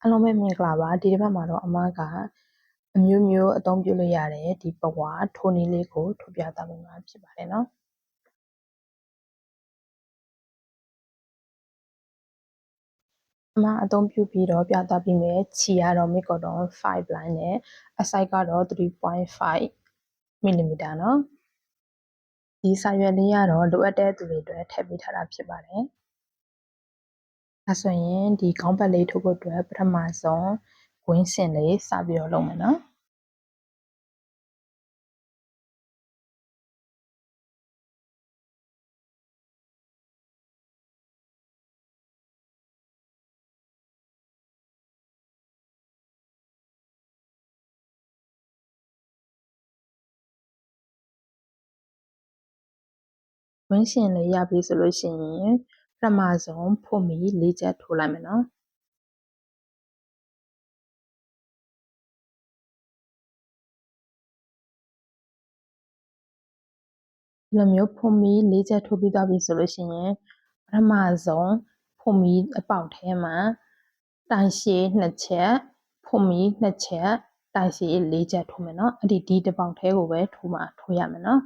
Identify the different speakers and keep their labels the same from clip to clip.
Speaker 1: အားလုံးပဲမင်္ဂလာပါဒီတစ်ပတ်မှာတော့အမကအမျိုးမျိုးအသုံးပြုလို့ရတဲ့ဒီပဝါထိုးနည်းလေးကိုထုတ်ပြသပေးမှာဖြစ်ပါတယ်နော်အမအသုံးပြုပြီးတော့ပြသပေးမယ်ခြီကတော့ မီကော်တွန်5 line နဲ့အစိုက်ကတော့ 3.5 mm နော်ဒီစာရွက်လေးကတော့လိုအပ်တဲ့သူတွေအတွက်ထည့်ပေးထားတာဖြစ်ပါတယ်အဲဆိုရင်ဒီခေါင်းပတ်လေးထုတ်ဖို့အတွက်ပထမဆုံးဝင်းစင်လေးစပြီးတော့လုပ်မယ်နော်ဝင်းရှင်လေးရပြီဆိုလို့ရှိရင်ပထမဆုံးဖို့မီ၄ချက်ထိုးလိုက်မယ်နော်ဒီလိုမျိုးဖို့မီ၄ချက်ထိုးပြီးသွားပြီဆိုလို့ရှိရင်ပထမဆုံးဖို့မီအပေါက်ထဲမှာတိုင်ရှည်2ချက်ဖို့မီ2ချက်တိုင်ရှည်4ချက်ထိုးမယ်နော်အဲ့ဒီတစ်ပေါက်ထဲကိုပဲထိုးရမယ်နော်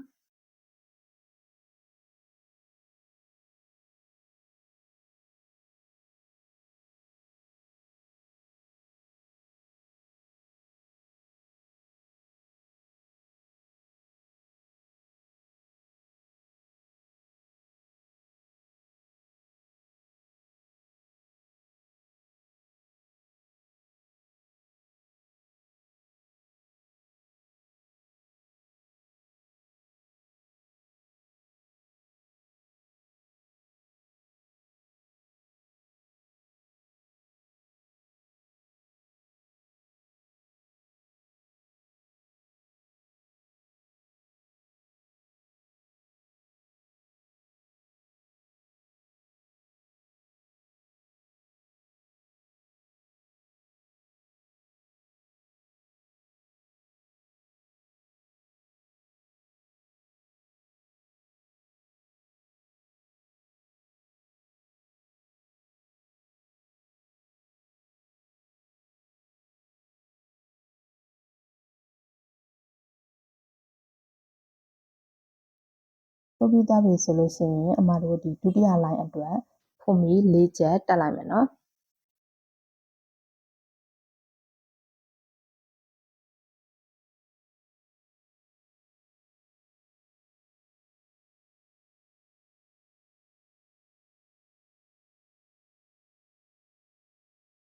Speaker 1: ထိုးပြီးသွားပြီဆိုလို့ရှိရင်အမတို့ဒီဒုတိယ line အတွက်ဖို့မီ၄ချက်တက်လိုက်မယ်နော်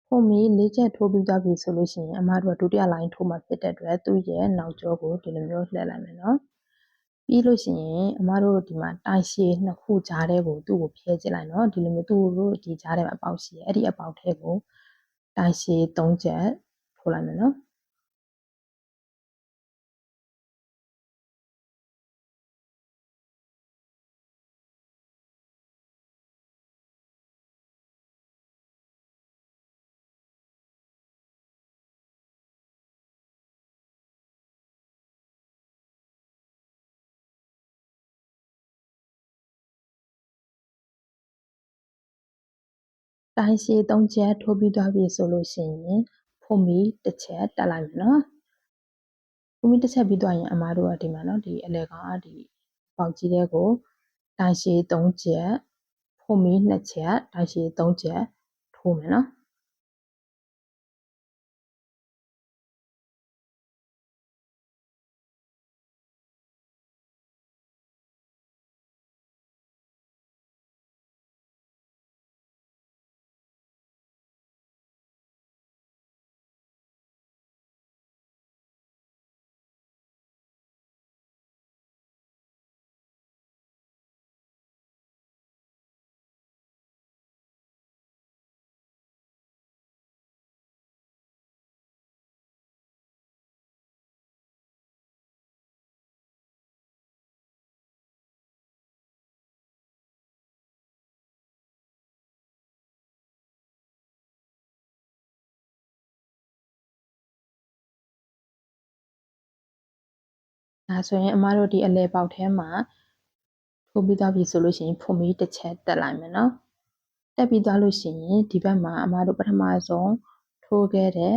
Speaker 1: ဖို့မီ၄ချက်ထိုးပြီးသွားပြီဆိုလို့ရှိရင်အမတို့ဒုတိယ line ထိုးမှာဖြစ်တဲ့အတွက်သူ့ရဲ့နောက်ကျောကိုဒီလိုမျိုးလှည့်လိုက်မယ်နော်ပြီးလို့ရှိရင်အမတို့ဒီမှာတိုင်ရှည်နှစ်ခုကြားထဲကိုသူ့ကိုဖျဲကြည့်လိုက်နော်ဒီလိုမျိုးသူ့ကိုဒီကြားထဲမှာအပေါက်ရှိတယ်အဲ့ဒီအပေါက်ထဲကိုတိုင်ရှည်3ချက်ထိုးလိုက်မယ်နော်တိုင်ရှည်3ချက်ထိုးပြီးသွားပြီဆိုလို့ရှိရင်ဖို့မီတစ်ချက်တက်လိုက်မယ်နော်ဖို့မီတစ်ချက်ပြီးသွားရင်အမတို့ကဒီမှာနော်ဒီအလဲကောင်ဒီပေါက်ကြီးတဲ့ကိုတိုင်ရှည်3ချက်ဖို့မီ2ချက်တိုင်ရှည်3ချက်ထိုးမယ်နော်ဒါဆိုရင်အမတို့ဒီအလဲပေါက်ထဲမှာထိုးပြီးသွားပြီဆိုလို့ရှိရင်ဖို့မီတစ်ချက်တက်လိုက်မယ်နော်တက်ပြီးသွားလို့ရှိရင်ဒီဘက်မှာအမတို့ပထမဆုံး ထိုးခဲ့တဲ့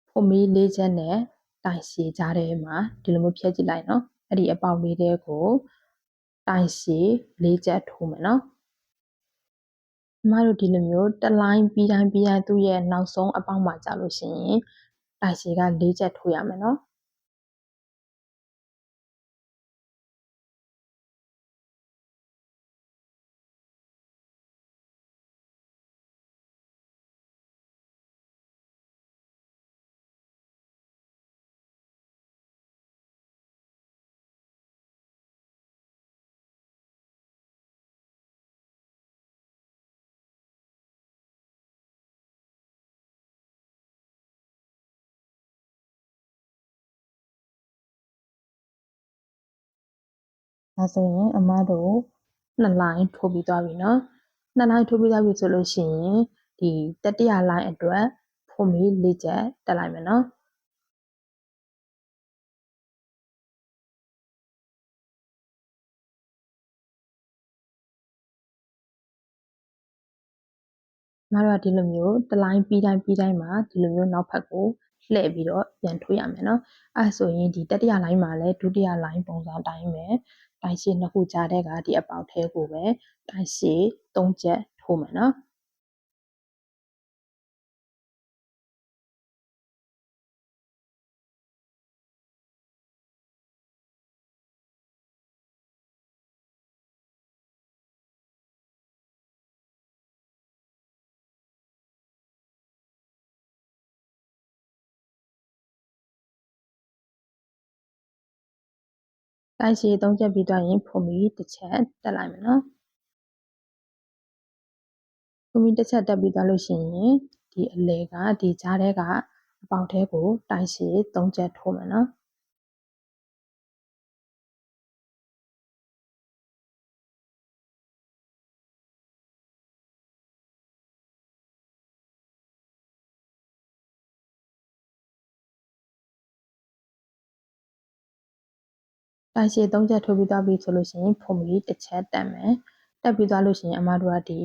Speaker 1: ဖို့မီ၄ချက်နဲ့တိုင်ရှည်ကြားထဲမှာဒီလိုမျိုးဖြတ်ကြည့်လိုက်နော်အဲ့ဒီအပေါက်လေးတွေကိုတိုင်ရှည်၄ချက်ထိုးမယ်နော်ကျမတို့ဒီလိုမျိုးတစ်လိုင်းပြီးတိုင်းသူ့ရဲ့နောက်ဆုံးအပေါက်မှာကြာလို့ရှိရင်တိုင်ရှည်က၄ချက်ထိုးရမယ်နော်ဒါဆိုရင်အမတို့နှစ်လိုင်းထိုးပြီးသွားပြီเนาะနှစ်လိုင်းထိုးပြီးသွားပြီဆိုလို့ရှိရင်ဒီတတိယလိုင်းအတွက်ဖို့မီ၄ချက်တက်လိုက်မယ်เนาะကျမတို့ကဒီလိုမျိုးတစ်လိုင်းပြီးတိုင်းမှာဒီလိုမျိုးနောက်ဖက်ကိုလှည့်ပြီးတော့ပြန်ထိုးရမယ်เนาะအဲဆိုရင်ဒီတတိယလိုင်းမှာလည်းဒုတိယလိုင်းပုံစံအတိုင်းပဲတိုင်ရှည်နှစ်ခုကြားတဲ့ကဒီအပေါက်ထဲကိုပဲတိုင်ရှည်၃ချက်ထိုးမယ်เนาะတိုင်ရှည်၃ချက်ပြီးသွားရင်ဖို့မီတစ်ချက်တက်လိုက်မယ်เนาะဖို့မီတစ်ချက်တက်ပြီးသွားလို့ရှိရင်ဒီအလယ်ကဒီကြားထဲကအပေါက်ထဲကိုတိုင်ရှည်၃ချက်ထိုးမယ်เนาะတိုင်ရှည်၃ချက်ထိုးပြီးသွားပြီဆိုလို့ရှိရင်ဖို့မီတစ်ချက်တက်မယ်တက်ပြီးသွားလို့ရှိရင်အမတို့ကဒီ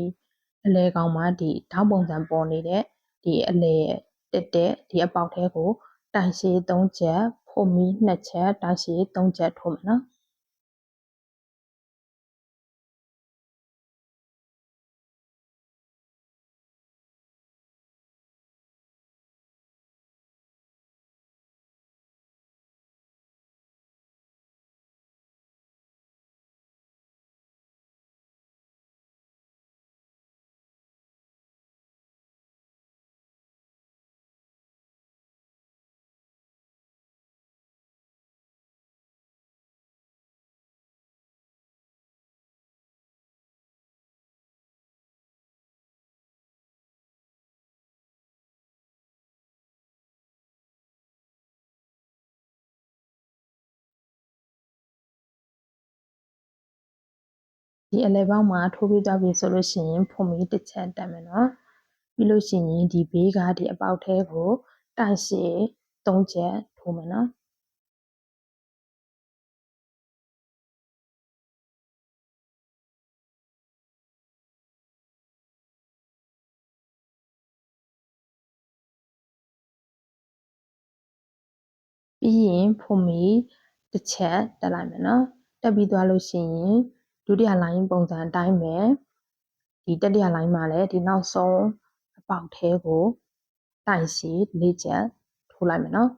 Speaker 1: အလယ်ကောင်မှာဒီထောက်ပုံစံပေါ်နေတဲ့ဒီအလယ်တက်ဒီအပေါက်ထဲကိုတိုင်ရှည်၃ချက်ဖို့မီ2ချက်တိုင်ရှည်၃ချက်ထိုးမယ်နော်ဒီအလယ်ပေါက်မှာထိုးပြီးသွားပြီဆိုလို့ရှိရင်ဖို့မီတစ်ချက်တက်မယ်နော်ပြီးလို့ရှိရင်ဒီဘေးကဒီအပေါက်ထဲကိုတိုင်ရှည်၃ချက်ထိုးမယ်နော်ပြီးရင်ဖို့မီတစ်ချက်တက်လိုက်မယ်နော်တက်ပြီးသွားလို့ရှိရင်ဒုတိယလိုင်းပုံစံအတိုင်းပဲဒီတတိယလိုင်းမှာလည်းဒီနောက်ဆုံးအပေါက်ထဲကိုတိုင်ရှည်၄ချက်ထိုးလိုက်မယ်နော်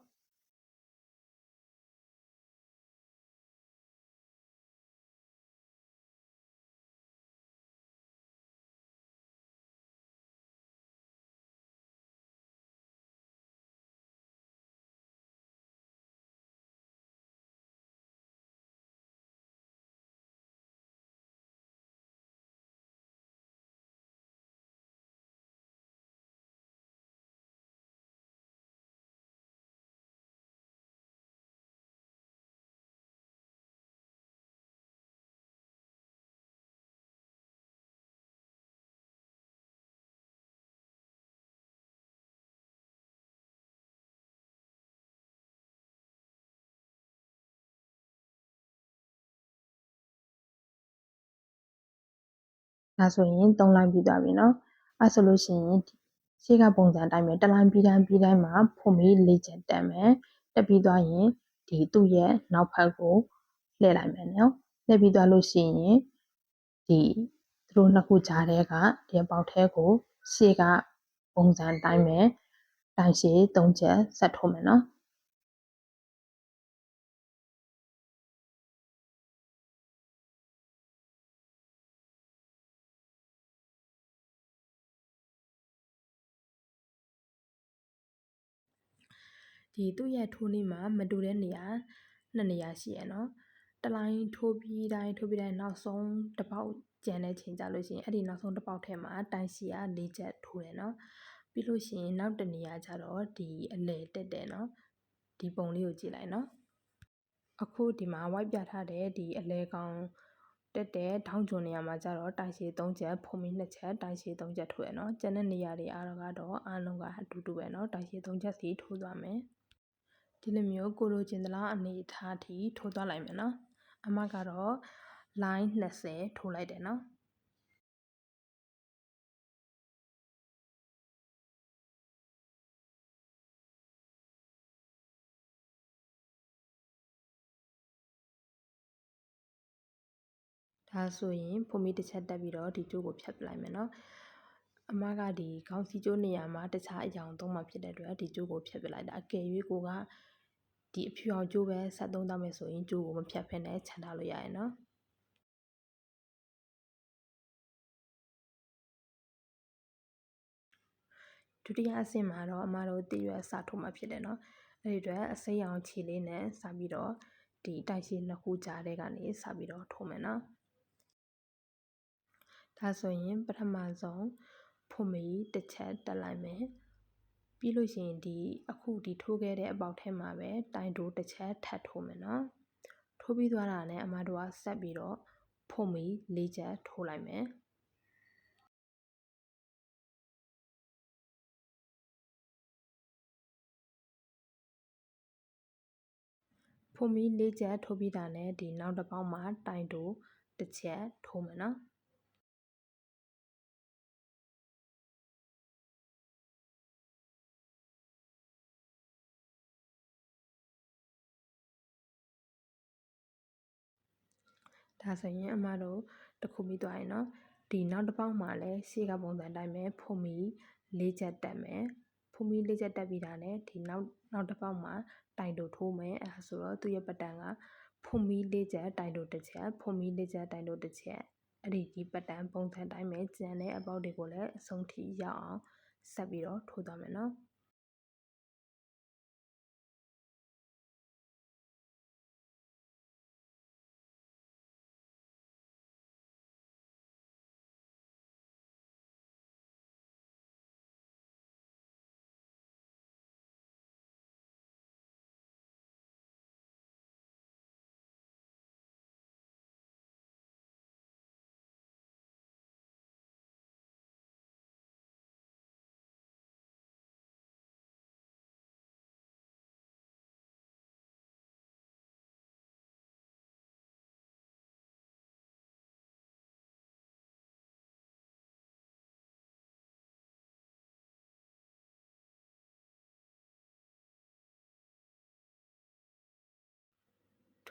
Speaker 1: ဒါဆိုရင်၃လိုင်းပြီးသွားပြီเนาะအဲဆိုလို့ရှိရင် ရှေ့ကပုံစံအတိုင်းပဲတစ်လိုင်းပြီးတိုင်းမှာဖွင့်ပြီး4ချက်တက်မယ်တက်ပြီးသွားရင်ဒီသူ့ရဲ့နောက်ဖက်ကိုလှည့်လိုက်မယ်နော်လှည့်ပြီးသွားလို့ရှိရင်ဒီသူတို့နှစ်ခုကြားထဲကဒီပေါက်ထဲကိုရှေ့ကပုံစံအတိုင်းပဲတိုင်ရှည်3ချက်ဆက်ထိုးမယ်နော်ဒီသူ့ရဲ့ထိုးနည်းမှာမတူတဲ့နေရာ2နေရာရှိရနော်တစ်လိုင်းထိုးပြီးတိုင်းနောက်ဆုံးတစ်ပေါက်ကျန်တဲ့ချိန်ကြလို့ရှိရင်အဲ့ဒီနောက်ဆုံးတစ်ပေါက်ထဲမှာတိုင်ရှည်က4ချက်ထိုးတယ်နော်ပြီးလို့ရှိရင်နောက်တစ်နေရာကျတော့ဒီအလယ်တက်တယ်နော်ဒီပုံလေးကိုကြည့်လိုက်နော်အခုဒီမှာ white ပြထားတဲ့ဒီအလဲကောင်တက်တဲ့ထောင်းကျွန်းနေရာမှာကျတော့တိုင်ရှည်3ချက်ဖုံမီ2ချက်တိုင်ရှည်3ချက်ထိုးရနော်ကျန်တဲ့နေရာတွေအားတော့အားလုံးကအတူတူပဲနော်တိုင်ရှည်3ချက်စီထိုးသွားမယ်ဒီလိုမျိုးကိုလိုချင်သလားအနေထားထိထိုးသွားလိုက်မယ်နော်အမကတော့ line 20ထိုးလိုက်တယ်နော်ဒါဆိုရင်ဖုံမီတစ်ချက်တက်ပြီးတော့ဒီကျိုးကိုဖြတ်ပလိုက်မယ်နော်အမကဒီခေါင်းစီကျိုးနေရာမှာတခြားအယောင်သုံးမှာဖြစ်တဲ့အတွက်ဒီကျိုးကိုဖြတ်ပလိုက်တာအကယ်၍ကိုကဒီအဖြူအောင်ကျိုးပဲဆက်သုံးသွားမယ်ဆိုရင်ကျိုးကိုမဖြတ်ဖ ೇನೆ ခြံထားလို့ရရနော်ဒုတိယအဆင့်မှာတော့အမတို့တရွက်စထိုးမှာဖြစ်တယ်နော်အဲ့ဒီအတွက်အစိမ်းရောင်ခြေလေးနဲ့စပြီးတော့ဒီတိုက်ရှည်နှစ်ခုကြားထဲကနေစပြီးတော့ထိုးမယ်နော်ဒါဆိုရင်ပထမဆုံးဖွင့်ပြီးတစ်ချက်တက်လိုက်မယ်ပြီးလို့ရှိရင်ဒီအခုဒီထိုးခဲ့တဲ့အပေါက်ထဲမှာပဲတိုင်တိုးတစ်ချက်ထပ်ထိုးမယ်နော်ထိုးပြီးသွားတာနဲ့အမတို့ကဆက်ပြီးတော့ဖွင့်ပြီး၄ချက်ထိုးလိုက်မယ်ဖွင့်ပြီး၄ချက်ထိုးပြီးတာနဲ့ဒီနောက်တစ်ပေါက်မှာတိုင်တိုးတစ်ချက်ထိုးမယ်နော်ဒါဆိုရင်အမတို့တစ်ခုပြီးသွားရင်နော်ဒီနောက်တစ်ပေါက်မှာလည်းရှေ့ကပုံစံအတိုင်းပဲဖွင့်ပြီး၄ချက်တက်မယ်ဖွင့်ပြီး၄ချက်တက်ပြီးတာနဲ့ဒီနောက်တစ်ပေါက်မှာတိုင်တိုထိုးမယ်အဲဒါဆိုတော့သူ့ရဲ့ပတ်တန်ကဖွင့်ပြီး၄ချက်တိုင်တိုတစ်ချက်ဖွင့်ပြီး၄ချက်တိုင်တိုတစ်ချက်အဲ့ဒီပတ်တန်ပုံစံတိုင်းပဲကျန်တဲ့အပေါက်တွေကိုလည်းအဆုံးထိရောက်အောင်ဆက်ပြီးတော့ထိုးသွားမယ်နော်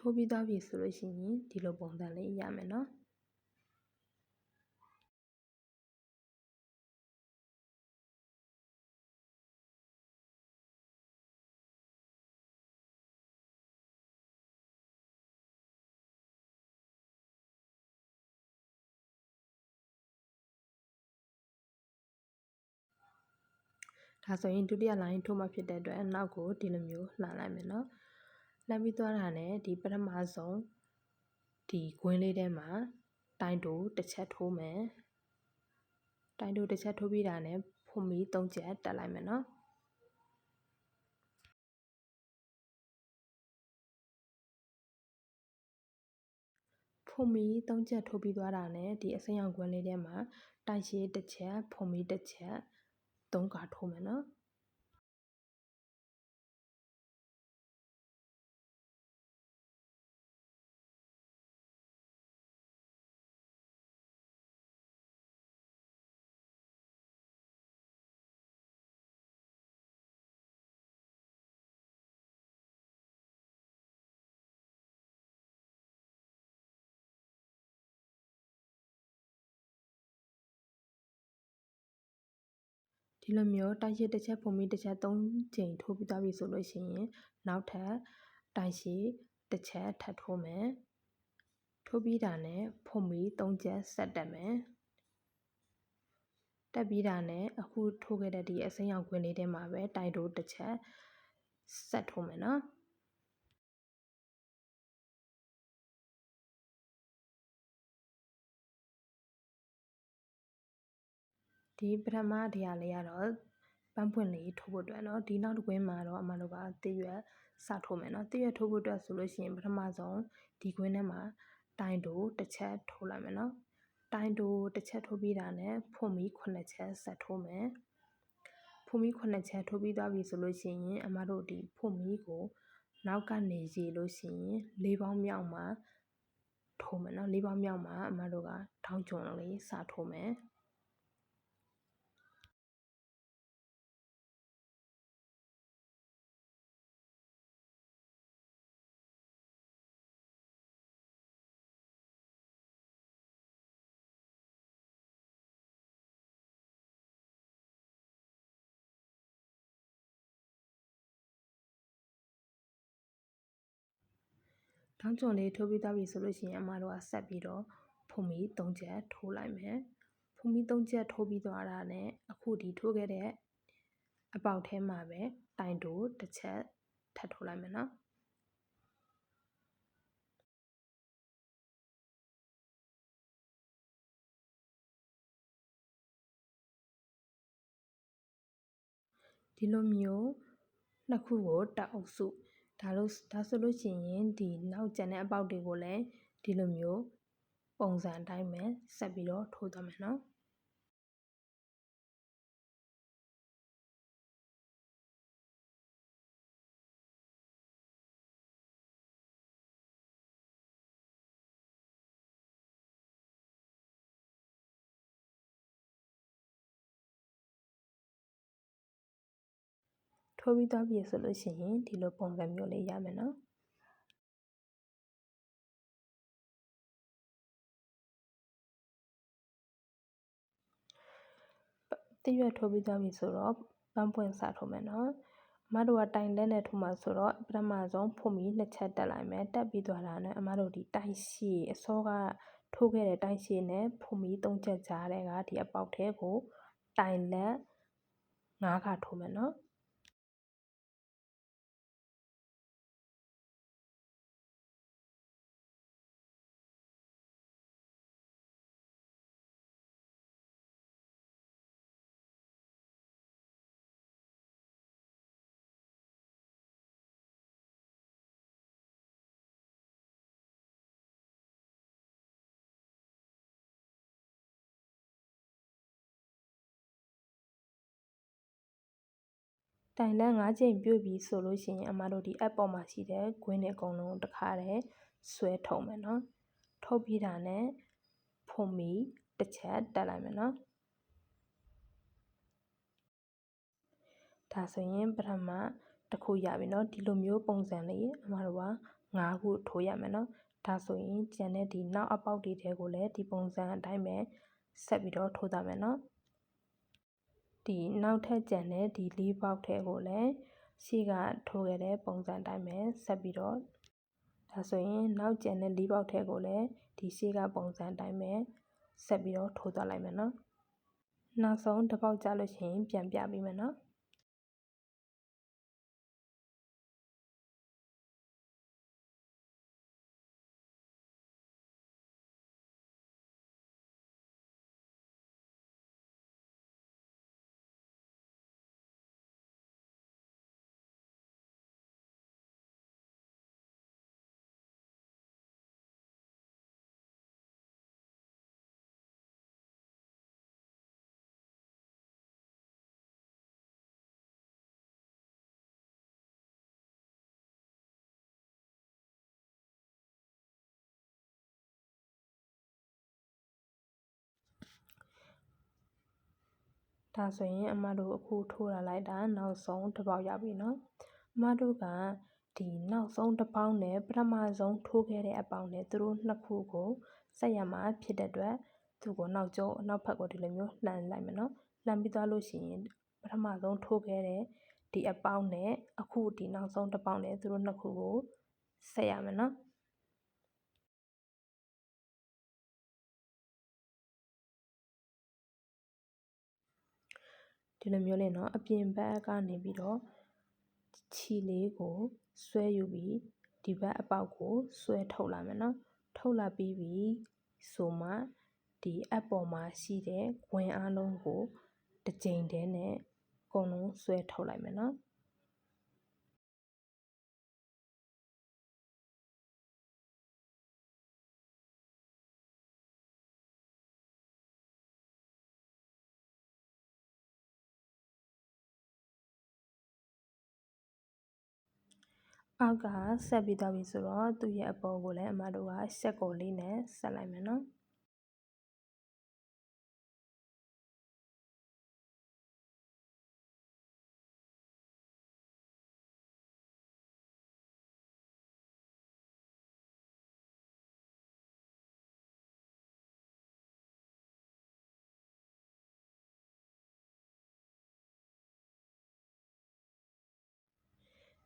Speaker 1: ထိုးပြီးသွားပြီဆိုလို့ရှိရင်ဒီလိုပုံစံလေးရမယ်နော်ဒါဆိုရင်ဒုတိယလိုင်းထိုးမှဖြစ်တဲ့အတွက်နောက်ကိုဒီလိုမျိုးလှန်လိုက်မယ်နော်လှန်ပြီးသွားတာနဲ့ဒီပထမဆုံးဒီကွင်းလေးထဲမှာတိုင်တိုတစ်ချက်ထိုးမယ်တိုင်တိုတစ်ချက်ထိုးပြီးတာနဲ့ဖွင့်ပြီး3ချက်တက်လိုက်မယ်နော်ဖွင့်ပြီး3ချက်ထိုးပြီးသွားတာနဲ့ဒီအစိမ်းရောင်ကွင်းလေးထဲမှာတိုင်ရှည်တစ်ချက်ဖွင့်ပြီးတစ်ချက်3ခါထိုးမယ်နော် ဒီလိုမျိုးတိုက်ရှည်တစ်ချက်ဖွင့်ပြီးတစ်ချက်3ချိန်ထိုးပြီးသွားပြီဆိုလို့ရှိရင်နောက်ထပ်တိုက်ရှည်တစ်ချက်ထပ်ထိုးမယ်ထိုးပြီးတာနဲ့ဖွင့်ပြီး3ချက်ဆက်တက်မယ်တက်ပြီးတာနဲ့အခုထိုးခဲ့တဲ့ဒီအစိမ်းရောင်ကွင်းလေးထဲမှာပဲတိုင်တိုးတစ်ချက်ဆက်ထိုးမယ်နော်ဒီပထမဒီဟာလေးကတော့ပန်းပွင့်လေးထိုးဖို့အတွက်เนาะဒီနောက်တစ်ကွင်းမှာတော့အမတို့ကတရွက်စထိုးမယ်เนาะတရွက်ထိုးဖို့အတွက်ဆိုလို့ရှိရင်ပထမဆုံးဒီကွင်းထဲမှာတိုင်တိုးတစ်ချက်ထိုးလိုက်မယ်เนาะတိုင်တိုးတစ်ချက်ထိုးပြီးတာနဲ့ဖွင့်ပြီး9ချက်ဆက်ထိုးမယ်ဖွင့်ပြီး9ချက်ထိုးပြီးသွားပြီဆိုလို့ရှိရင်အမတို့ဒီဖွင့်ပြီးကိုနောက်ကနေရေလို့ရှိရင်၄ပေါင်းမြောက်မှာထိုးမယ်เนาะ၄ပေါင်းမြောက်မှာအမတို့ကထောင်းကျွန်းလေးစထိုးမယ်ထောင်းကျွန်းလေးထိုးပြီးသွားပြီဆိုလို့ရှိရင်အမတို့ကဆက်ပြီးတော့ဖုံမီ3ချက်ထိုးလိုက်မယ်ဖုံမီ3ချက်ထိုးပြီးသွားတာနဲ့အခုဒီထိုးခဲ့တဲ့အပေါက်ထဲမှာပဲတိုင်တိုးတစ်ချက်ထပ်ထိုးလိုက်မယ်နော်ဒီလိုမျိုးနှစ်ခုကိုတက်အုပ်စုဒါဆိုလို့ရှိရင်ဒီနောက်ကျန်တဲ့အပေါက်တွေကိုလည်းဒီလိုမျိုးပုံစံအတိုင်းပဲဆက်ပြီးတော့ထိုးသွားမယ်နော်ထိုးပြီးသွားပြီဆိုလို့ရှိရင်ဒီလိုပုံစံမျိုးလေးရမယ်နော်တရွက်ထိုးပြီးသွားပြီဆိုတော့ပန်းပွင့်စထိုးမယ်နော်အမတို့ကတိုင်လက်နဲ့ထိုးမှာဆိုတော့ပထမဆုံးဖွင့်ပြီး2ချက်တက်လိုက်မယ်တက်ပြီးသွားတာနဲ့အမတို့ဒီတိုင်ရှည်အစောကထိုးခဲ့တဲ့တိုင်ရှည်နဲ့ဖွင့်ပြီး3ချက်ကြားတဲ့ကဒီအပေါက်ထဲကိုတိုင်လက်5ခါထိုးမယ်နော်တိုင်လက်5ချိန်ပြည့်ပြီဆိုလို့ရှိရင်အမတို့ဒီအပေါ်မှာရှိတဲ့ဂွင်းတွေအကုန်လုံးတစ်ခါတည်းဆွဲထုတ်မယ်နော်ထုတ်ပြီးတာနဲ့ဖွင့်ပြီးတစ်ချက်တက်လိုက်မယ်နော်ဒါဆိုရင်ပထမတစ်ခုရပြီနော်ဒီလိုမျိုးပုံစံလေးအမတို့က5ခုထိုးရမယ်နော်ဒါဆိုရင်ကျန်တဲ့ဒီနောက်အပေါက်တွေထဲကိုလည်းဒီပုံစံအတိုင်းပဲဆက်ပြီးတော့ထိုးသွားမယ်နော်ဒီနောက်ထပ်ကျန်တဲ့ဒီ4ပေါက်ထဲကိုလည်းရှေ့ကထိုးခဲ့တဲ့ပုံစံအတိုင်းပဲဆက်ပြီးတော့ဒါဆိုရင်နောက်ကျန်တဲ့4ပေါက်ထဲကိုလည်းဒီရှေ့ကပုံစံအတိုင်းပဲဆက်ပြီးတော့ထိုးသွားလိုက်မယ်နော်နောက်ဆုံးတစ်ပေါက်ကြလို့ရှိရင်ပြန်ပြပေးမယ်နော်ဒါဆိုရင်အမတို့အခုထိုးလာလိုက်တာနောက်ဆုံးတစ်ပေါက်ရပြီနော်အမတို့ကဒီနောက်ဆုံးတစ်ပေါက်နဲ့ပထမဆုံးထိုးခဲ့တဲ့အပေါက်နဲ့သူတို့နှစ်ခုကိုဆက်ရမှာဖြစ်တဲ့အတွက်သူ့ကိုနောက်ဖက်ကိုဒီလိုမျိုးလှန်လိုက်မယ်နော်လှန်ပြီးသွားလို့ရှိရင်ပ ထမဆုံးထိုးခဲ့တဲ့ဒီအပေါက်နဲ့အခုဒီနောက်ဆုံးတစ်ပေါက်နဲ့သူတို့နှစ်ခုကိုဆက်ရမယ်နော်ဒီလိုမျိုးလေးနော်အပြင်ဘက်ကနေပြီးတော့ခြီလေးကိုဆွဲယူပြီးဒီဘက်အပေါက်ကိုဆွဲထုတ်လာမယ်နော်ထုတ်လာပြီးပြီဆိုမှဒီအပေါ်မှာရှိတဲ့ခွင်အားလုံးကိုတစ်ကြိမ်တည်းနဲ့အကုန်လုံးဆွဲထုတ်လိုက်မယ်နော်အောက်ကဆက်ပြီးသွားပြီဆိုတော့သူ့ရဲ့အပေါ်ကိုလည်းအမတို့ကရှက်ကိုလေးနဲ့ဆက်လိုက်မယ်နော်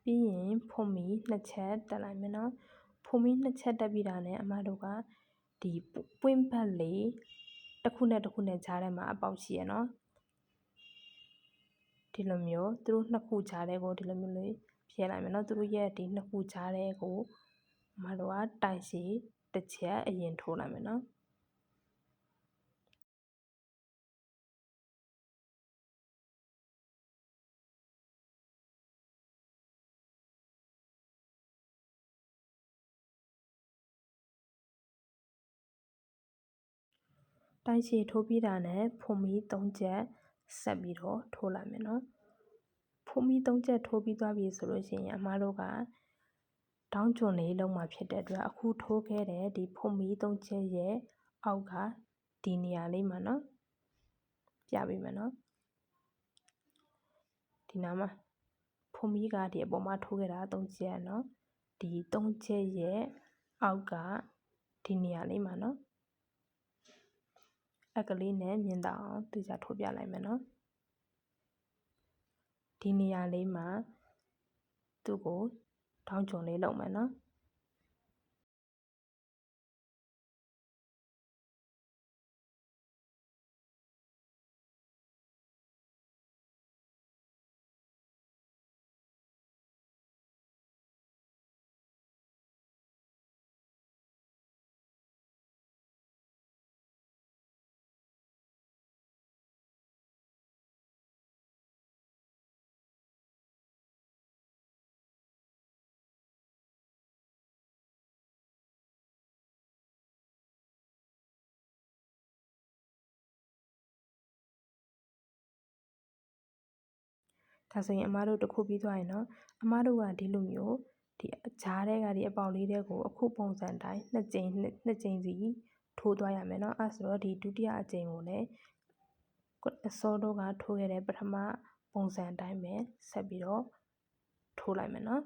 Speaker 1: ပြီးရင်ဖုံမီနှစ်ချက်တက်လိုက်မယ်နော်ဖုံမီနှစ်ချက်တက်ပြီးတာနဲ့အမတို့ကဒီပွင့်ဘက်လေးတစ်ခုနဲ့တစ်ခုနဲ့ကြားထဲမှာအပေါက်ရှိရနော်ဒီလိုမျိုးသူတို့နှစ်ခုကြားထဲကိုဒီလိုမျိုးလေးဖြဲလိုက်မယ်နော်သူတို့ရဲ့ဒီနှစ်ခုကြားထဲကိုအမတို့ကတိုင်စီတစ်ချက်အရင်ထိုးလိုက်မယ်နော်တိုင်ရှည်ထိုးပြီးတာနဲ့ဖုံမီ3ချက်ဆက်ပြီးတော့ထိုးလိုက်မယ်နော်ဖုံမီ3ချက်ထိုးပြီးသွားပြီဆိုလို့ရှိရင်အမတို့ကတောင်းကျွန်းလေးလုံးမှာဖြစ်တဲ့အတွက်အခုထိုးခဲ့တဲ့ဒီဖုံမီ3ချက်ရဲ့အောက်ကဒီနေရာလေးမှာနော်ပြပေးမယ်နော်ဒီနားမှာဖုံမီကဒီအပေါ်မှာထိုးခဲ့တာ3ချက်နော်ဒီ3ချက်ရဲ့အောက်ကဒီနေရာလေးမှာနော်အကလေးနဲ့မြင်တော့အောင်သူကြထိုးပြလိုက်မယ်နော်ဒီနေရာလေးမှာသူ့ကိုထောင်းချုံလေးလုပ်မယ်နော်ဒါဆိုရင်အမတို့တစ်ခုပြီးသွားရင်နော်အမတို့ကဒီလိုမျိုးဒီကြားထဲကဒီအပေါက်လေးတွေကိုအခုပုံစံတိုင်းနှစ်ကြိမ်စီထိုးသွားရမယ်နော်အဲဆိုတော့ဒီဒုတိယအကြိမ်ကိုလည်းအစောတော့ကထိုးခဲ့တဲ့ပထမပုံစံတိုင်းပဲဆက်ပြီးတော့ထိုးလိုက်မယ်နော်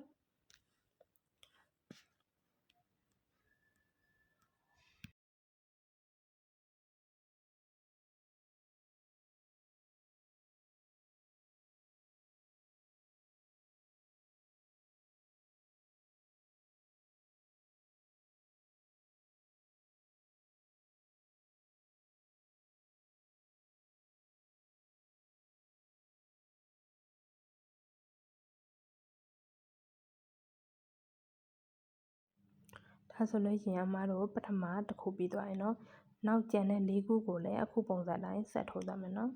Speaker 1: ဒါဆိုလို့ရှိရင်အမတို့ပထမတစ်ခုပြီးသွားရင်နော်နောက်ကျန်တဲ့၄ခုကိုလည်းအခုပုံစံတိုင်းဆက်ထိုးသွားမယ်နော်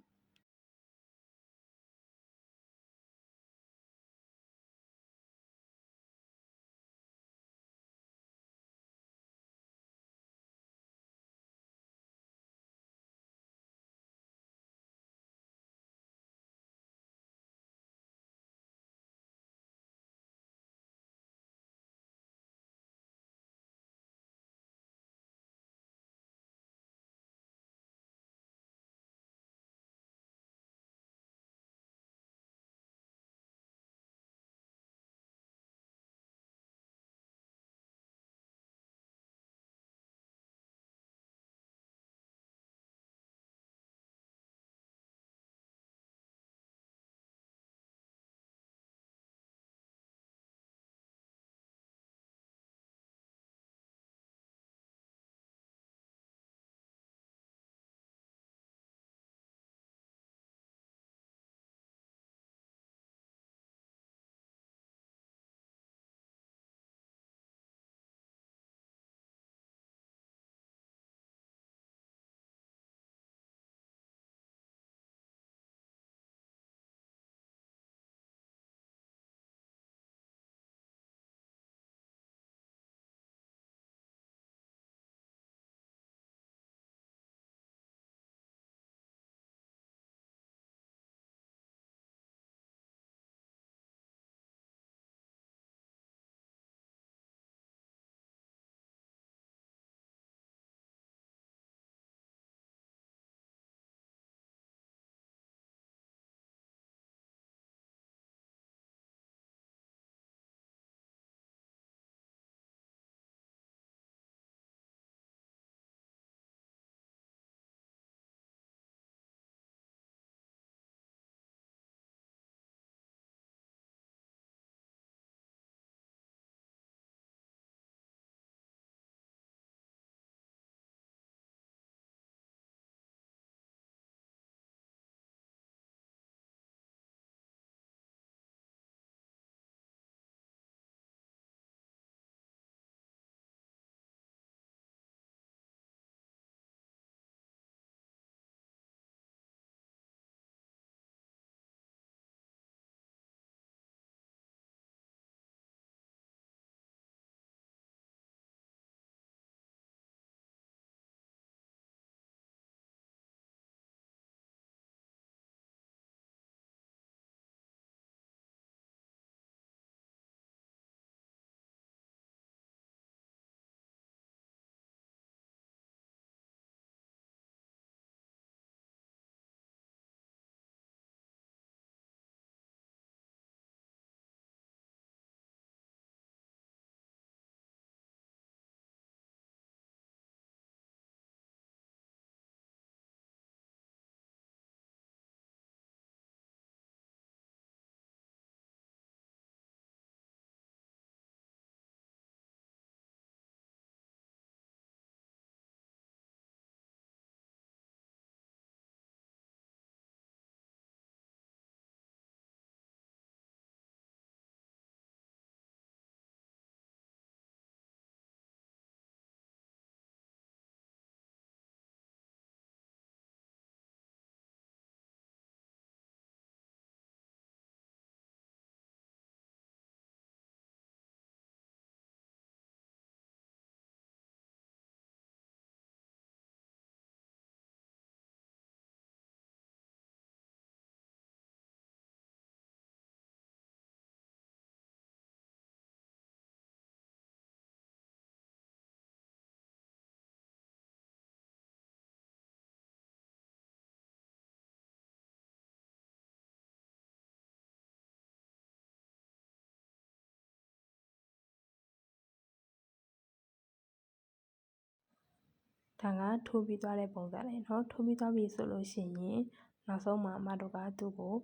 Speaker 1: ဒါကထိုးပြီးသွားတဲ့ပုံစံလေးနော်ထိုးပြီးသွားပြီဆိုလို့ရှိရင်နောက်ဆုံးမှာအမတို့ကသူ့ကို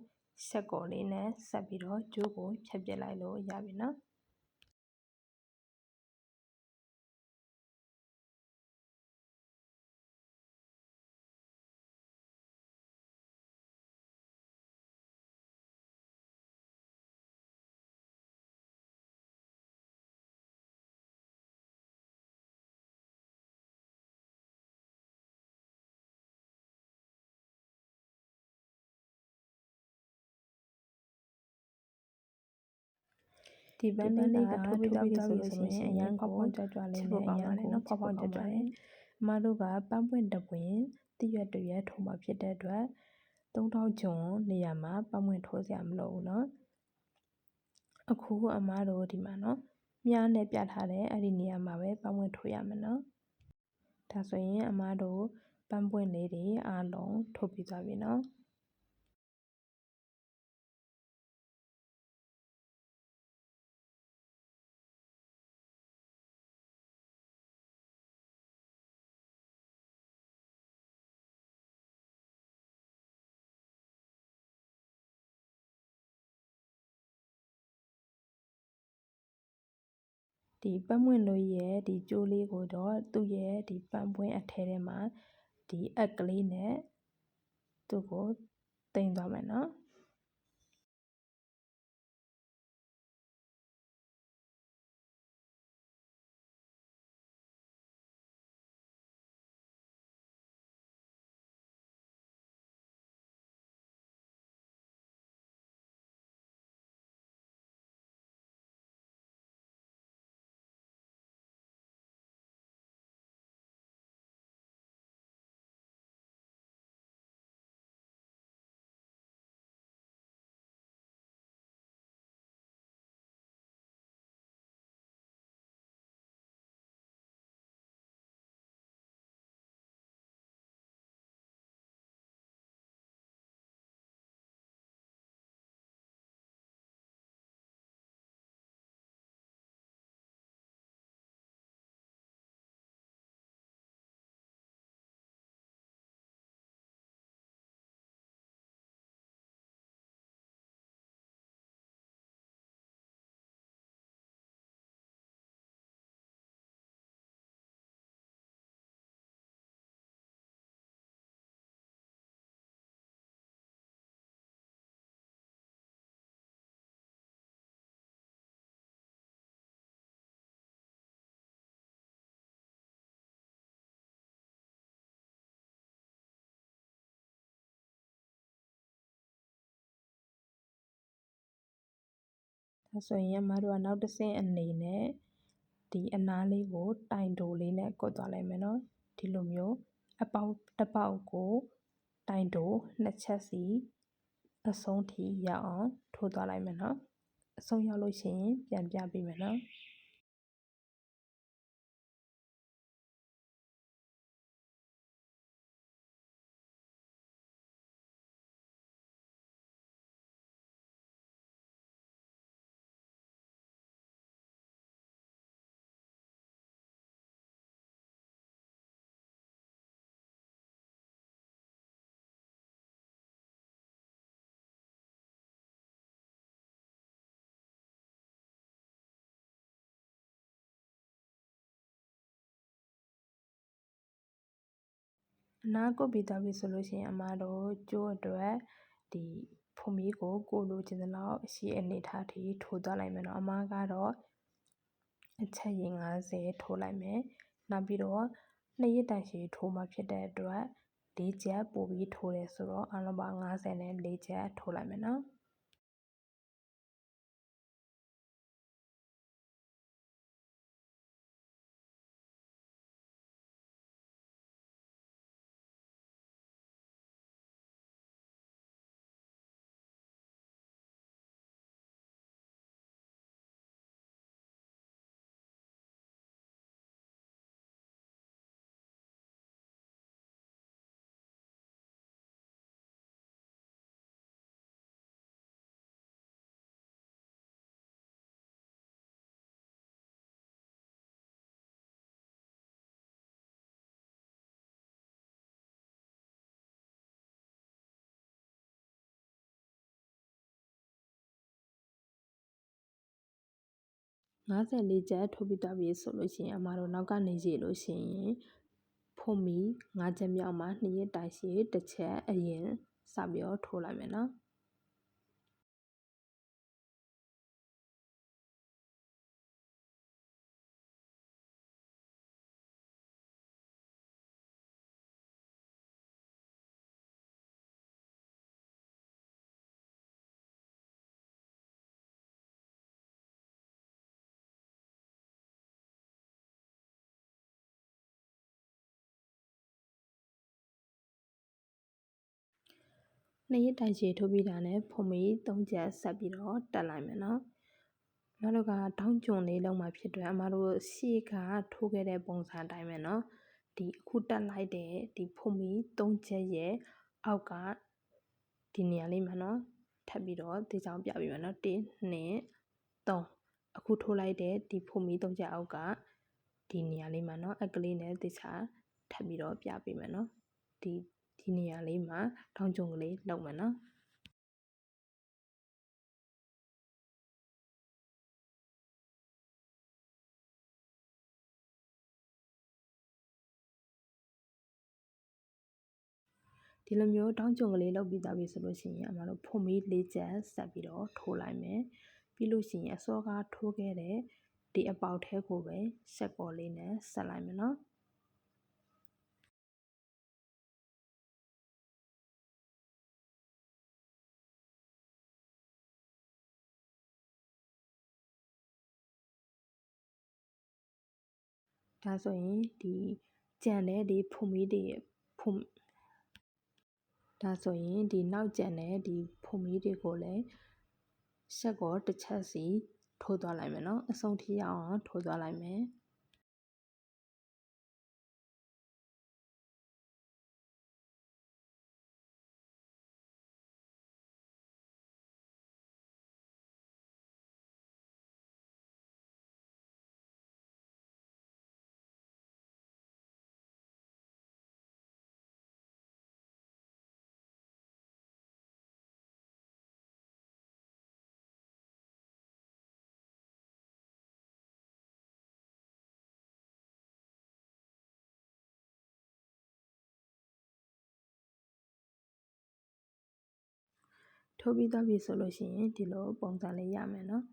Speaker 1: ဆက်ကော်လေးနဲ့ဆက်ပြီးတော့ကျိုးကိုဖြတ်ပစ်လိုက်လို့ရပြီနော်ဒီပန်းလေးကထိုးပြီးသွားပြီဆိုလို့ရှိရင်အရန်ကိုဖောက်ကြွကြွလေးနဲ့အရန်ကိုဖောက်ဖောက်ကြွကြွလေးအမတို့ကပန်းပွင့်တပွင့်တစ်ရွက်တစ်ရွက်ထိုးမှာဖြစ်တဲ့အတွက်3000ကျွန်းနေရာမှာပန်းပွင့်ထိုးစရာမလိုဘူးเนาะအခုအမတို့ဒီမှာเนาะမြားနဲ့ပြထားတဲ့အဲ့ဒီနေရာမှာပဲပန်းပွင့်ထိုးရမယ်เนาะဒါဆိုရင်အမတို့ပန်းပွင့်လေးတွေအားလုံးထိုးပြီးသွားပြီเนาะဒီပန်းပွင့်လို့ရဲ့ဒီကျိုးလေးကိုတော့သူ့ရဲ့ဒီပန်းပွင့်အထဲထဲမှာဒီအက်ကလေးနဲ့သူ့ကိုတင်သွားမယ်နော်ဒါဆိုရင်အမတို့ကနောက်တစ်ဆင့်အနေနဲ့ဒီအနားလေးကိုတိုင်တိုလေးနဲ့ကွတ်သွားလိုက်မယ်နော်ဒီလိုမျိုးအပေါက်တစ်ပေါက်ကိုတိုင်တိုနှစ်ချက်စီအဆုံးထိရောက်အောင်ထိုးသွားလိုက်မယ်နော်အဆုံးရောက်လို့ရှိရင်ပြန်ပြပေးမယ်နော်အနားကုတ်ပြီးသွားပြီဆိုလို့ရှိရင်အမတို့ကျိုးအတွက်ဒီဖုံမီးကိုကိုလိုချင်တဲ့လောက်အရှိအနေထားထိထိုးသွားလိုက်မယ်နော်အမကတော့အချက်ရည်50ထိုးလိုက်မယ်နောက်ပြီးတော့2ရက်တိုင်ရှည်ထိုးမှဖြစ်တဲ့အတွက်4ချက်ပို့ပြီးထိုးတယ်ဆိုတော့အလုံးပေါင်း50နဲ့4ချက်ထိုးလိုက်မယ်နော် 54ချက်ထိုးပြီးသွားပြီဆိုလို့ရှိရင်အမတို့နောက်ကနေကြည့်လို့ရှိရင်ဖုံမီ5ချက်မြောက်မှာ2ရက်တိုင်ရှိတစ်ချက်အရင်စပြီးတော့ထိုးလိုက်မယ်နော်2ရက်တိုင်ရှည်ထိုးပြီးတာနဲ့ဖုံမီ3ချက်ဆက်ပြီးတော့တက်လိုက်မယ်နော်အမတို့ကတောင်းကျွန်းလေးလုံးမှာဖြစ်တယ်အမတို့ရှေ့ကထိုးခဲ့တဲ့ပုံစံအတိုင်းပဲနော်ဒီအခုတက်လိုက်တဲ့ဒီဖုံမီ3ချက်ရဲ့အောက်ကဒီနေရာလေးမှာနော်ထပ်ပြီးတော့ဒီချောင်းပြပြီးမယ်နော်1 2 3အခုထိုးလိုက်တဲ့ဒီဖုံမီ3ချက်အောက်ကဒီနေရာလေးမှာနော်အကလေးနဲ့ဒီချာထပ်ပြီးတော့ပြပေးမယ်နော်ဒီနေရာလေးမှာထောင်းကျုံကလေးလုပ်မယ်နော်ဒီလိုမျိုးတောင်းကျုံကလေးလုပ်ပြီးသားပြီဆိုလို့ရှိရင်အမတို့ဖုံမီ4ချက်ဆက်ပြီးတော့ထိုးလိုက်မယ်ပြီးလို့ရှိရင်အစောကထိုးခဲ့တဲ့ဒီအပေါက်ထဲကိုပဲဆက်ကော်လေးနဲ့ဆက်လိုက်မယ်နော်ဒါဆိုရင်ဒီကြံတဲ့ဒီဖုံမီတွေဒါဆိုရင်ဒီနောက်ကြံတဲ့ဒီဖုံမီတွေကိုလည်းဆက်ကောတစ်ချက်စီထိုးသွားလိုက်မယ်နော်အဆုံးထိအောင်ထိုးသွားလိုက်မယ်ထိုးပြီးသွားပြီဆိုလို့ရှိရင်ဒီလိုပုံစံလေးရမယ်နော်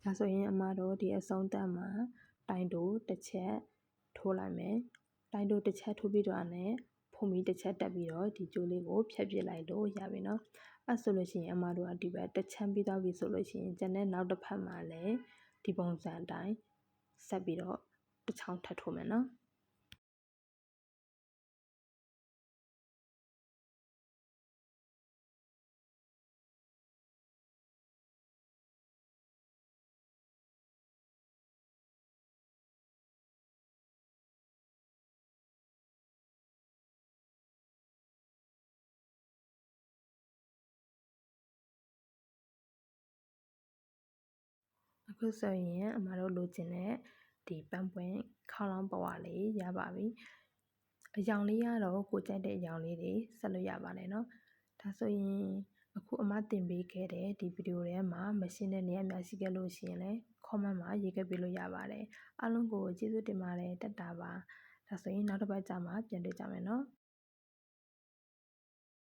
Speaker 1: ဒါဆိုရင်အမတို့ဒီအဆုံးသတ်မှာတိုင်တိုတစ်ချက်ထိုးလိုက်မယ်တိုင်တိုတစ်ချက်ထိုးပြီးတော့နဲ့ဖုံမီတစ်ချက်တက်ပြီးတော့ဒီကျိုးလေးကိုဖြတ်ပြစ်လိုက်လို့ရပြီနော်အဲ့ဆိုလို့ရှိရင်အမတို့ကဒီဘက်တစ်ချမ်းပြီးသွားပြီဆိုလို့ရှိရင်ကျန်တဲ့နောက်တစ်ဖက်မှာလည်းဒီပုံစံအတိုင်းဆက်ပြီးတော့တစ်ချောင်းထပ်ထိုးမယ်နော်အခုဆိုရင်အမတို့လိုချင်တဲ့ဒီပန်းပွင့်ခေါင်းလောင်းပဝါလေးရပါပြီအယောင်လေးကတော့ကိုကြိုက်တဲ့အယောင်လေးတွေဆက်လို့ရပါတယ်เนาะဒါဆိုရင်အခုအမတင်ပေးခဲ့တဲ့ဒီဗီဒီယိုထဲမှာမရှင်းတဲ့နေရာများရှိခဲ့လို့ရှိရင်လည်း comment မှာရေးခဲ့ပေးလို့ရပါတယ်အားလုံးကိုကျေးဇူးတင်ပါတယ်တက်တာပါဒါဆိုရင်နောက်တစ်ပတ်ကြာမှပြန်တွေ့ကြမယ်เนาะ